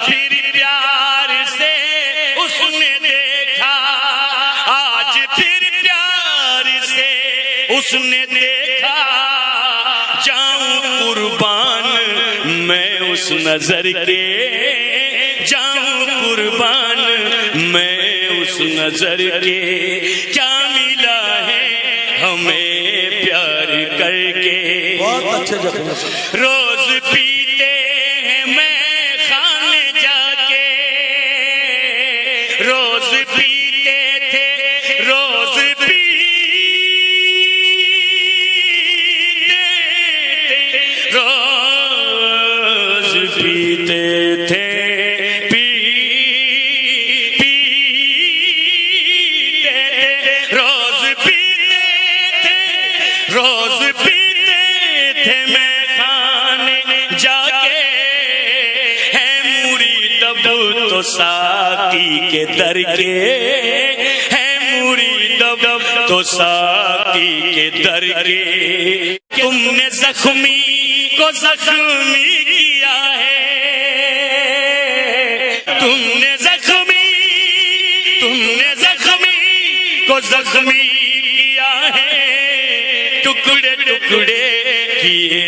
پھر پیار سے اس نے دیکھا، آج پھر پیار سے اس نے دیکھا، جاؤں قربان میں اس نظر کے، جاؤں قربان میں اس نظر کے، کیا ملا ہے ہمیں پیار کر کے۔ بہت اچھے جگہ روز پیتے ہیں میں خانے جا کے، روز پیتے تھے، روز پیتے تھے، روز پیتے تھے، روز پیتے تھے میں کھانے جا کے، ہے مرید اب تو ساقی کے در کے، ہے مرید اب تو ساقی کے در کے۔ تم نے زخمی کو زخمی کیا ہے، تم نے زخمی کو زخمی کیا ہے، ٹکڑے ٹکڑے کیے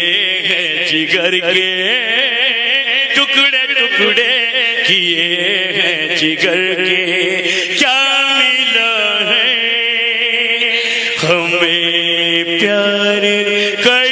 ہیں جگر کے، ٹکڑے ٹکڑے کیے ہیں جگر کے، کیا ملا ہے ہمیں پیار کر